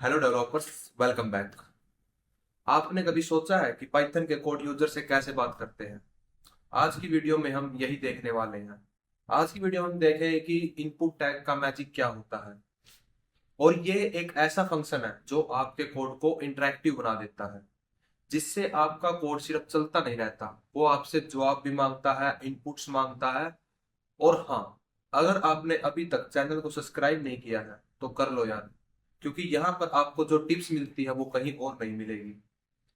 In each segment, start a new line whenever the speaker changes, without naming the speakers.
Hello developers, welcome back. आपने कभी सोचा है कि पाइथन के कोड यूजर से कैसे बात करते हैं? आज की वीडियो में हम यही देखने वाले हैं। आज की वीडियो में हम देखें कि इनपुट टैग का मैजिक क्या होता है। और ये एक ऐसा फंक्शन है जो आपके कोड को इंटरेक्टिव बना देता है, जिससे आपका कोड सिर्फ चलता नहीं रहता, वो आपसे जवाब भी मांगता है, इनपुट्स मांगता है। और हाँ, अगर आपने अभी तक चैनल को सब्सक्राइब नहीं किया है तो कर लो यार, क्योंकि यहाँ पर आपको जो टिप्स मिलती है वो कहीं और नहीं मिलेगी।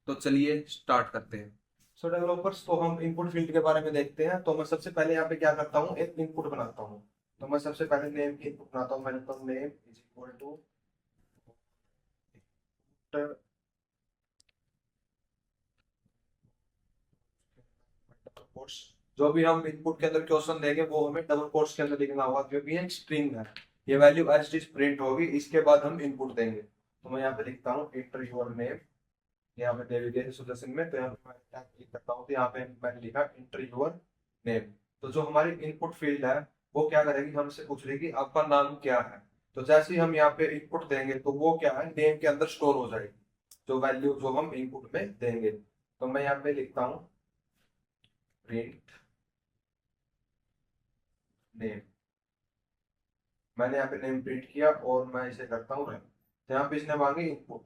तो चलिए स्टार्ट करते हैं। सो डेवलपर्स, तो हम इनपुट फील्ड के बारे में देखते हैं। तो मैं सबसे पहले यहाँ पे क्या करता हूँ, एक इनपुट बनाता हूँ। तो मैं सबसे पहले नेम की इनपुट बनाता हूँ। मैं लिखता हूँ name is equal to quotes. जो भी हम इनपुट के अंदर क्वेश्चन देंगे वो हमें डबल कोट्स के अंदर लिखना होगा, क्योंकि ये स्ट्रिंग है। ये वैल्यू एज इट प्रिंट होगी, इसके बाद हम इनपुट देंगे। तो मैं यहाँ पे लिखता हूँ एंटर योर नेम। यहाँ पे नेविगेशन सजेशन में, तो यहाँ पे मैं क्या क्लिक करता हूँ, तो यहाँ पे मैंने लिखा एंटर योर नेम। तो जो हमारी इनपुट फील्ड है वो क्या करेगी, हमसे पूछ रही कि आपका नाम क्या है। तो जैसे ही हम यहाँ पे इनपुट देंगे तो वो क्या है, नेम के अंदर स्टोर हो जाएगी, जो वैल्यू जो हम इनपुट में देंगे। तो मैं यहाँ पे लिखता हूँ प्रिंट नेम। मैंने यहाँ पे नेम प्रिंट किया और मैं इसे करता हूँ रन। तो यहाँ पे इसने मांगी इनपुट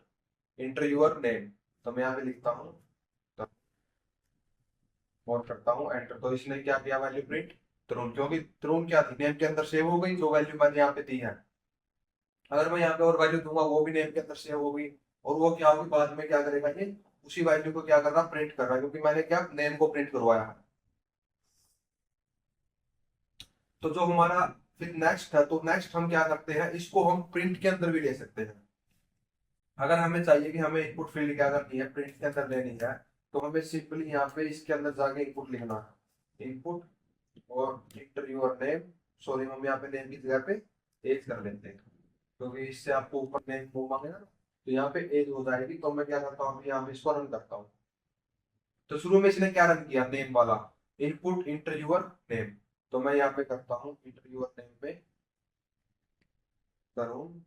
एंटर योर नेम। तो मैं यहाँ पे लिखता हूँ और करता हूँ एंटर। तो इसने क्या किया, वैल्यू प्रिंट तरुण, क्योंकि तरुण क्या थी, नेम के अंदर सेव हो गई, जो वैल्यू मैंने यहाँ पे दी है। अगर मैं यहाँ पे और वैल्यू दूंगा वो भी नेम के अंदर सेव हो गई, और वो क्या होगी, बाद में क्या करेगा ये, उसी वैल्यू को क्या कर रहा, प्रिंट कर रहा है, क्योंकि मैंने क्या नेम को प्रिंट करवाया है। तो जो हमारा फिर नेक्स्ट है, तो नेक्स्ट हम क्या करते हैं, इसको हम प्रिंट के अंदर भी ले सकते हैं। अगर हमें चाहिए कि हमें इनपुट फील्ड क्या करनी है, प्रिंट के अंदर लेनी है, तो हमें सिंपली यहाँ पे इसके अंदर जाके इनपुट लिखना है, इनपुट और इंटर योर नेम। सॉरी, हम यहाँ पे नेम की जगह पे एज कर लेते हैं, क्योंकि इससे आपको ऊपर नेम वो मांगेगा ना, तो यहाँ पे एज हो जाएगी। तो मैं क्या करता हूँ, यहाँ पे इसको रन करता हूँ। तो शुरू में इसने क्या रन किया, नेम वाला, इनपुट इंटर योर नेम। तो मैं यहाँ पे करता हूँ इंटर योर नेम पे करूँ,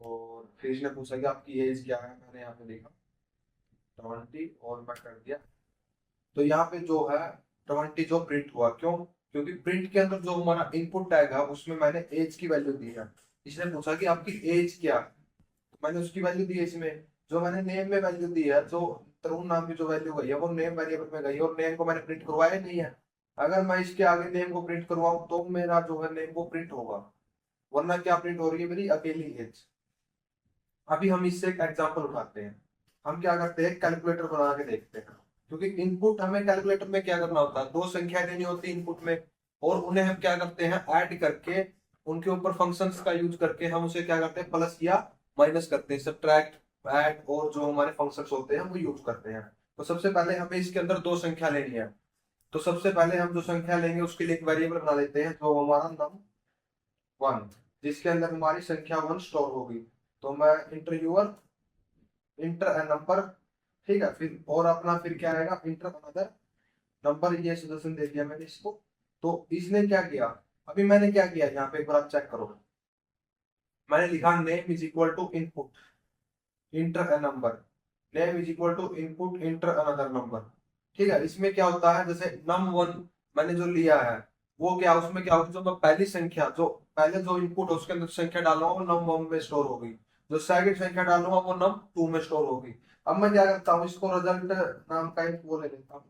और फिर इसने पूछा कि आपकी एज क्या है, मैंने यहाँ पे देखा 20, और मैं कर दिया। तो यहाँ पे जो है 20 जो प्रिंट हुआ, क्यों, क्योंकि प्रिंट के अंदर जो हमारा इनपुट टैग है उसमें मैंने एज की वैल्यू दी है। इसने पूछा कि आपकी एज क्या है, तो मैंने उसकी वैल्यू दी है इसमें। जो मैंने नेम में वैल्यू दी है, जो तरुण नाम की जो वैल्यू गई है वो नेम वेरिएबल में गई है, और नेम को मैंने प्रिंट करवाया नहीं है। अगर मैं इसके आगे नेम को प्रिंट करवाऊं तो मेरा जो है नेम को प्रिंट होगा, वरना क्या प्रिंट हो रही है, मेरी अकेली एज। अभी हम इससे एक एग्जांपल उठाते हैं। हम क्या करते हैं, कैलकुलेटर बना के देखते हैं। क्योंकि इनपुट हमें कैलकुलेटर में क्या करना होता है, दो संख्या देनी होती है इनपुट में, और उन्हें हम क्या करते हैं, ऐड करके, उनके ऊपर फंक्शंस का यूज करके हम उसे क्या करते हैं, प्लस या माइनस करते हैं, सब्ट्रैक्ट, ऐड, और जो हमारे फंक्शंस होते हैं वो यूज करते हैं। तो सबसे पहले हमें इसके अंदर दो संख्या लेनी है। तो सबसे पहले हम जो संख्या लेंगे उसके लिए एक वेरिएबल बना लेते हैं, जो हमारा नम वन, जिसके अंदर हमारी संख्या वन स्टोर होगी। तो मैं enter your enter a number, ठीक है, फिर और अपना फिर क्या आएगा, इंटर अनदर नंबर। ये सजेशन दे दिया मैंने इसको। तो इसने क्या किया, अभी मैंने क्या किया, यहाँ पे एक बार आप चेक करो। मैंने लिखा name is equal to input enter a number, name is equal to input enter another number. ठीक है, इसमें क्या होता है, जैसे नम वन मैंने जो लिया है, वो क्या, उसमें क्या होगा, जो मैं पहली संख्या, जो पहले जो इनपुट है उसके अंदर संख्या डालूंगा वो नम वन में स्टोर होगी, जो सेकंड संख्या डालूंगा वो नम टू में स्टोर होगी। अब मैं क्या करता हूँ, इसको रिजल्ट नाम का एक वो ले लेता हूँ,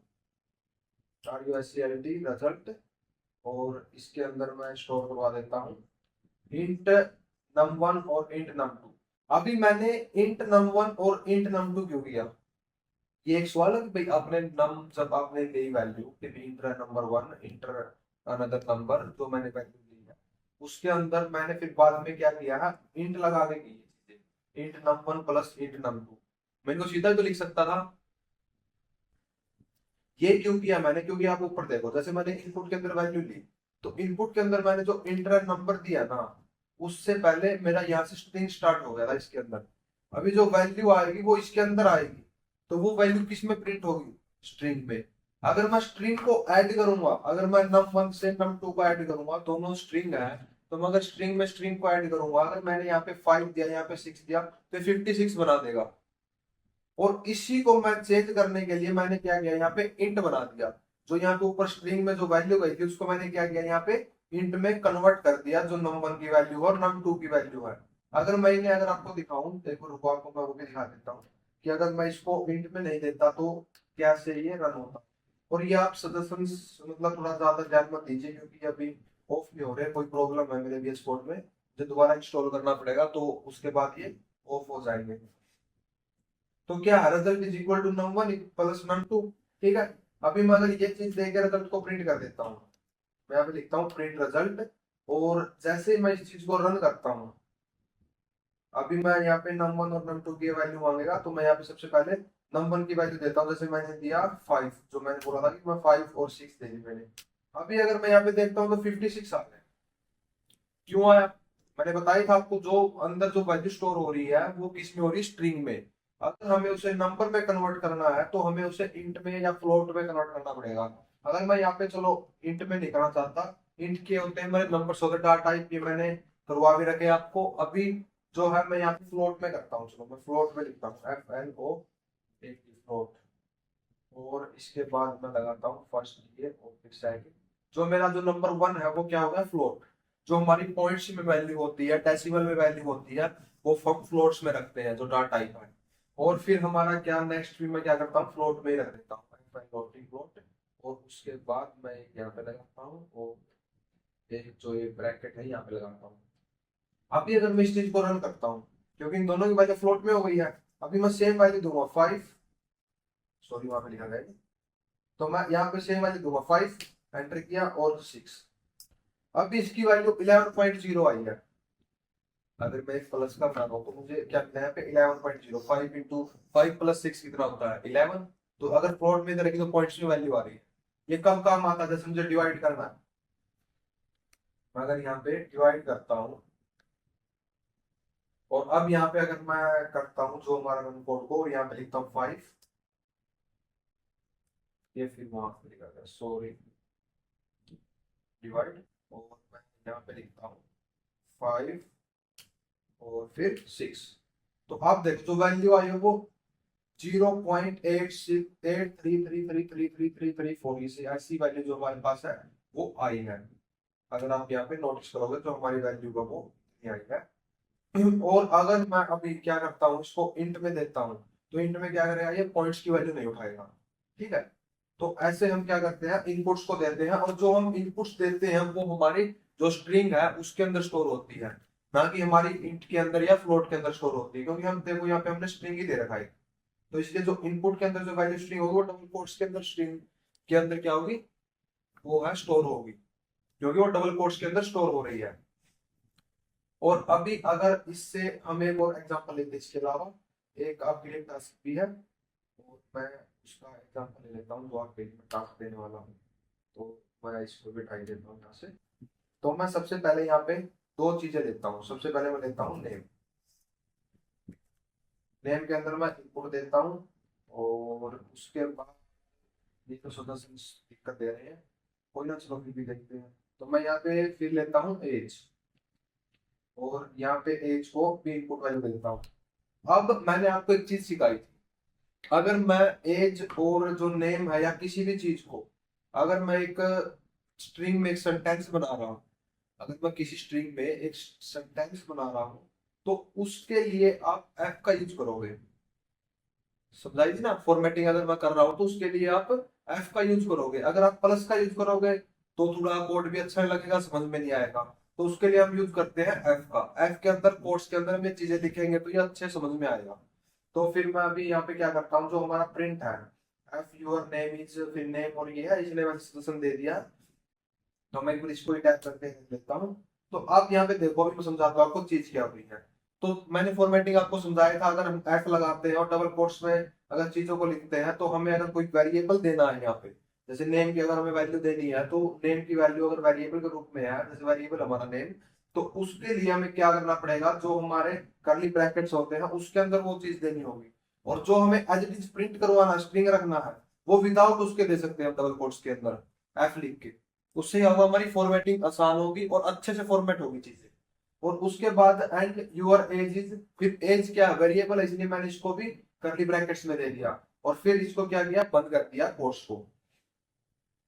RUSCLT रिजल्ट, और इसके अंदर मैं स्टोर करवा देता हूँ इंट नम वन और इंट नम टू। अभी मैंने इंट नम वन और इंट नम टू क्यों किया, ये एक सवाल है कि भाई आपने नम, जब आपने ली वैल्यू कि inter number one inter another number, जो मैंने वैल्यू ली है उसके अंदर मैंने फिर बाद में क्या किया है, इंट लगा के की चीजें, int num one plus int num two. मैं इनको सीधा तो लिख सकता था। ये क्यों किया मैंने, क्योंकि आप ऊपर देखो, जैसे मैंने इनपुट के अंदर वैल्यू ली, तो इनपुट के अंदर मैंने जो इंटर नंबर दिया ना, उससे पहले मेरा यहाँ से स्ट्रिंग स्टार्ट हो गया था इसके अंदर। अभी जो वैल्यू आएगी वो इसके अंदर आएगी, तो वो वैल्यू किस में प्रिंट होगी, स्ट्रिंग में। अगर मैं स्ट्रिंग को ऐड करूंगा, अगर मैं नम वन से नम टू को ऐड करूंगा, दोनों स्ट्रिंग है, तो मैं अगर स्ट्रिंग में स्ट्रिंग को ऐड करूंगा, अगर मैंने यहाँ पे 5 दिया, यहाँ पे 6 दिया, तो 56 बना देगा। और इसी को मैं चेंज करने के लिए मैंने क्या किया, यहाँ पे इंट बना दिया। जो यहाँ पे ऊपर स्ट्रिंग में जो वैल्यू गई थी उसको मैंने क्या किया, यहाँ पे इंट में कन्वर्ट कर दिया, जो num1 की वैल्यू है और num2 की वैल्यू है। अगर मैंने अगर आपको दिखाऊं, देखो रुको आपको मैं वो भी दिखा देता हूँ कि अगर मैं इसको इंट में नहीं देता तो कैसे ये रन होता। और ये आप सजेशन मतलब थोड़ा ज्यादा ध्यान मत दीजिए, क्योंकि अभी ऑफ नहीं हो रहे, कोई प्रॉब्लम है मेरे VS कोड में, जो दोबारा इंस्टॉल करना पड़ेगा, तो उसके बाद ये ऑफ हो जाएंगे। तो क्या है, result is equal to num1 plus num2। ठीक है, अभी मैं अगर ये चीज देकर रिजल्ट को प्रिंट कर देता हूँ, मैं यहाँ पे लिखता हूँ प्रिंट रिजल्ट, और जैसे मैं इस चीज को रन करता हूँ, अभी मैं यहाँ पे num1 और num2 की वैल्यू मांगेगा, तो मैं यहाँ पे सबसे पहले num1 की वैल्यू देता हूँ, जैसे मैंने दिया 5, जो मैंने बोला था कि मैं 5 और 6 दे दी मैंने। अभी अगर मैं यहाँ पे देखता हूँ तो 56 आ गया। क्यों आया, मैंने बताया था आपको, जो अंदर जो वैल्यू स्टोर हो रही है वो किस में हो रही है, स्ट्रिंग में। अगर हमें उसे नंबर में कन्वर्ट करना है तो हमें उसे इंट में या फ्लोट में कन्वर्ट करना पड़ेगा। अगर मैं यहाँ पे चलो इंट में नहीं करना चाहता, इंट के होते हैं मेरे नंबर होते डाटा टाइप, ये मैंने करवा भी रखे आपको। अभी जो है मैं यहाँ पे फ्लोट में करता हूँ, चलो मैं फ्लोट में लिखता हूँ FLO फ्लोट, और इसके बाद मैं लगाता हूँ फर्स्ट ये और फिर सेकंड। जो मेरा जो नंबर 1 है वो क्या होगा, फ्लोट। जो हमारी पॉइंट्स में वैल्यू होती है, डेसिमल में वैल्यू होती है, वो फ्लोट्स में रखते हैं, जो डाटा टाइप है। और फिर हमारा क्या नेक्स्ट भी मैं क्या करता हूँ, फ्लोट में ही रख देता हूँ, फ्लोट। और उसके बाद मैं यहाँ पे लगाता हूँ, और एक जो ये ब्रैकेट है यहाँ पे लगाता हूँ। अभी अगर मैं इस चीज को रन करता हूँ, क्योंकि इन दोनों की वैल्यू फ्लोट में हो गई है, अभी मैं सेम वैल्यू दूंगा 5, सॉरी वहां पे लिखा गया है। तो मैं यहाँ पे सेम वैल्यू दूंगा 5, एंटर किया, और 6। अब इसकी वैल्यू 11.0 आई है। अगर मैं एक प्लस का बना रहा हूँ तो मुझे क्या मिला है, यहाँ पे 11.0, 5 इंटू 5 प्लस 6 कितना होता है, 11। तो अगर फ्लोट में करेंगे तो पॉइंट्स में वैल्यू आ रही है। ये कब काम आता है, जैसे मुझे डिवाइड करना है, मैं अगर यहाँ पे डिवाइड करता हूँ, और अब यहाँ पे अगर मैं करता हूँ जो हमारा रन कोड को, और यहाँ पे लिखता हूँ 5, ये फिर वहां पे लिखा गया, सॉरी, डिवाइड, और मैं यहाँ पे लिखता हूँ 5 और फिर 6। तो आप देखो जो वैल्यू आई है वो 0.8683333333 से ऐसी वैल्यू जो हमारे पास है वो आई है। अगर आप यहाँ पे नोटिस करोगे तो हमारी वैल्यू का वो आई है। और अगर मैं अभी क्या करता हूँ, इसको इंट में देता हूँ, तो इंट में क्या करेगा, ये पॉइंट्स की वैल्यू नहीं उठाएगा। ठीक है, तो ऐसे हम क्या करते हैं, इनपुट्स को देते हैं, और जो हम इनपुट्स देते हैं वो हमारी जो स्ट्रिंग है उसके अंदर स्टोर होती है, ना कि हमारी इंट के अंदर या फ्लोट के अंदर स्टोर होती है। क्योंकि हम देखो यहाँ पे हमने स्ट्रिंग ही दे रखा है, तो इसलिए जो इनपुट के अंदर जो वैल्यू स्ट्रिंग होगी वो डबल कोट्स के अंदर स्ट्रिंग के अंदर क्या होगी, वो है स्टोर होगी, क्योंकि वो डबल कोट्स के अंदर स्टोर हो रही है। और अभी अगर इससे हमें एक और एग्जांपल लेते हैं, इसके अलावा एक आपके लिए टास्क भी है, और मैं उसका एग्जांपल ले लेता हूँ जो आपके लिए टास्क देने वाला हूँ। तो मैं इसको बिठाई देता हूँ यहाँ से। तो मैं सबसे पहले यहाँ पे दो चीजें लेता हूँ। सबसे पहले मैं लेता हूँ नेम। नेम के अंदर मैं इनपुट देता हूँ, और उसके बाद ये तो सदस्य दिक्कत दे रहे हैं, कोई ना, चलो फिर भी देखते हैं। तो मैं यहाँ पे फिर लेता हूँ एज, और यहाँ पे एज को भी इनपुट वैल्यू देता हूँ। अब मैंने आपको एक चीज सिखाई थी, अगर मैं एज और जो नेम है या किसी भी चीज को, अगर मैं एक स्ट्रिंग में एक सेंटेंस बना रहा हूँ, अगर मैं किसी स्ट्रिंग में एक सेंटेंस बना रहा हूँ, तो उसके लिए आप एफ का यूज करोगे। समझाई थी ना, फॉर्मेटिंग अगर मैं कर रहा हूँ तो उसके लिए आप एफ का यूज करोगे। अगर आप प्लस का यूज करोगे तो थोड़ा कोड भी अच्छा नहीं लगेगा, समझ में नहीं आएगा। तो उसके लिए हम यूज करते हैं एफ का। एफ के अंदर कोड्स के अंदर हम ये चीजें लिखेंगे तो ये अच्छे समझ में आएगा। तो फिर मैं अभी यहाँ पे क्या करता हूँ, जो हमारा प्रिंट है, एफ यूर नेम इज, फिर नेम और ये है, इसलिए मैंने सजेशन दे दिया। तो मैं एक बार इसको ही टाइप करके लिख लेता हूँ। तो आप यहाँ पे देखो, अभी मैं समझाता हूँ आपको चीज क्या हुई है। तो मैंने फॉर्मेटिंग आपको समझाया था, अगर हम एफ लगाते हैं और डबल कोट्स में अगर चीजों को लिखते हैं, तो हमें अगर कोई वेरिएबल देना है यहाँ पे, जैसे नेम की अगर हमें वैल्यू देनी है, तो नेम की वैल्यू अगर वेरिएबल के रूप में है, जैसे वेरिएबल हमारा नेम, तो उसके लिए हमें क्या करना पड़ेगा, जो हमारे करली ब्रैकेट्स होते हैं उसके अंदर वो चीज देनी होगी। और जो हमें एज इट इज प्रिंट करवाना, स्ट्रिंग रखना है, वो विदाउट उसके दे सकते हैं डबल कोट्स के अंदर एफ लिख के। उससे क्या होगा, हमारी फॉर्मेटिंग आसान होगी और अच्छे से फॉर्मेट होगी चीजें। और उसके बाद एंड यूर एज इज, फिर एज क्या वेरिएबल है, इसलिए मैंने इसको भी कर्ली ब्रैकेट्स में दे दिया, और फिर इसको क्या किया, बंद कर दिया कोर्स को।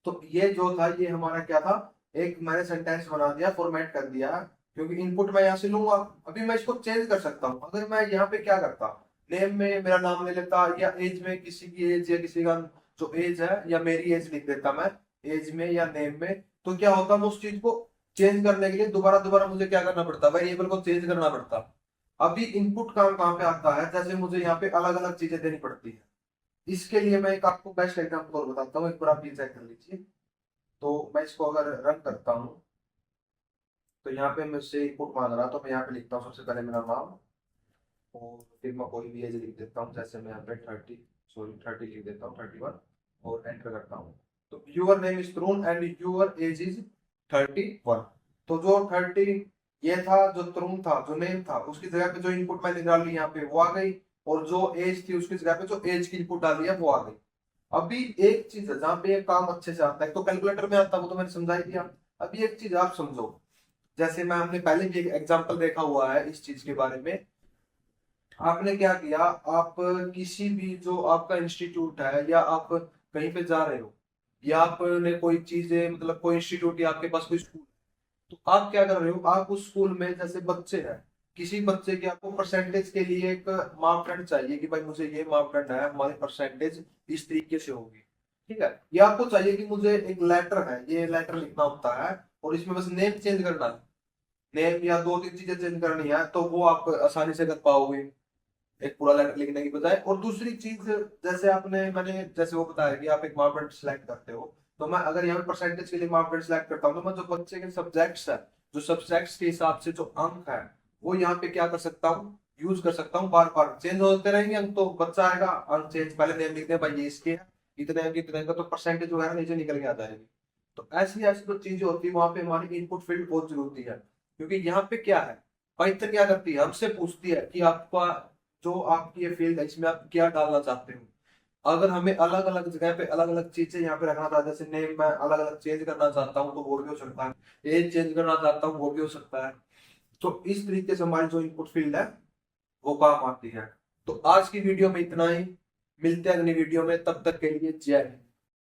तो ये जो था ये हमारा क्या था, एक मैंने सेंटेंस बना दिया, फॉर्मेट कर दिया, क्योंकि इनपुट मैं यहाँ से लूंगा। अभी मैं इसको चेंज कर सकता हूँ, अगर मैं यहाँ पे क्या करता, नेम में मेरा नाम ले लेता, या एज में किसी की एज या किसी का जो एज है, या मेरी एज लिख देता मैं एज में या नेम में, तो क्या होता, मैं उस चीज को चेंज करने के लिए दोबारा दोबारा मुझे क्या करना पड़ता, वेरिएबल को चेंज करना पड़ता। अभी इनपुट काम कहाँ पे आता है, जैसे मुझे यहाँ पे अलग अलग चीजें देनी पड़ती है। इसके लिए मैं एक आपको बेस्ट एग्जाम्पल और बताता हूँ, एक बार आप ये चेक कर लीजिए। तो मैं इसको अगर रन करता हूँ, तो यहाँ पे मुझसे इनपुट मांग रहा, तो मैं यहाँ पे लिखता हूँ सबसे पहले मेरा नाम, और फिर मैं कोई भी एज लिख देता हूँ, जैसे मैं यहाँ पे 30 लिख देता हूँ, 31, और एंटर करता हूँ। तो your name is Tarun and your age is 31। तो जो 30 ये था, जो तरुण था, जो नेम था, उसकी जगह पे जो इनपुट मैंने डाली यहाँ पे वो आ गई, और जो एज थी उसकी जगह पे जो एज की इनपुट डाली है वो आ गई। अभी एक चीज है जहाँ पे ये काम अच्छे से आता है, तो कैलकुलेटर में आता है, वो तो मैंने समझा ही दिया। अभी एक चीज आप समझो, जैसे मैं, हमने पहले भी एक एग्जांपल देखा हुआ है इस चीज के बारे में। आपने क्या किया, आप किसी भी जो आपका इंस्टीट्यूट है, या आप कहीं पे जा रहे हो, या आपने कोई चीजें, मतलब कोई इंस्टीट्यूट या आपके पास कोई स्कूल, तो आप क्या कर रहे हो, आप उस स्कूल में जैसे बच्चे हैं, किसी बच्चे के आपको परसेंटेज के लिए एक मापदंड चाहिए कि भाई मुझे ये मापदंड है, हमारी परसेंटेज इस तरीके से होगी, ठीक है। ये आपको चाहिए कि मुझे एक लेटर है, ये लेटर लिखना होता है, और इसमें बस नेम चेंज करना है, नेम या दो तीन चीजें चेंज करनी है, तो वो आप आसानी से कर पाओगे एक पूरा लेटर लिखने की बजाय। और दूसरी चीज, जैसे मैंने जैसे वो बताया कि आप एक मापदंड सिलेक्ट करते हो, तो मैं अगर यहाँ पे परसेंटेज के लिए मापदंड सिलेक्ट करता हूँ, तो मैं जो बच्चे के सब्जेक्ट्स है, जो सब्जेक्ट्स के हिसाब से जो अंक है, वो यहाँ पे क्या कर सकता हूँ, यूज कर सकता हूँ। बार बार चेंज होते रहेंगे अंक, तो बच्चा आएगा अंक चेंज, पहले नेम लिखते हैं भाई ये इसके है, इतने अंक इतने अंक, तो परसेंटेज वगैरह नीचे निकल के आ जाएगी। तो ऐसी ऐसी जो चीजें होती है, वहां पे हमारी इनपुट फील्ड बहुत जरूरी है, क्योंकि यहाँ पे क्या है, पाइथन क्या करती है, हमसे पूछती है कि आपका जो आपकी ये फील्ड है, इसमें आप क्या डालना चाहते हो। अगर हमें अलग अलग जगह पे अलग अलग चीजें यहाँ पे रखना था, जैसे नेम मैं अलग अलग चेंज करना चाहता हूँ तो वो भी हो सकता है, एज चेंज करना चाहता हूँ वो भी हो सकता है। तो इस तरीके से हमारी जो इनपुट फील्ड है वो काम आती है। तो आज की वीडियो में इतना ही, मिलते हैं अगली वीडियो में, तब तक के लिए जय हिंद।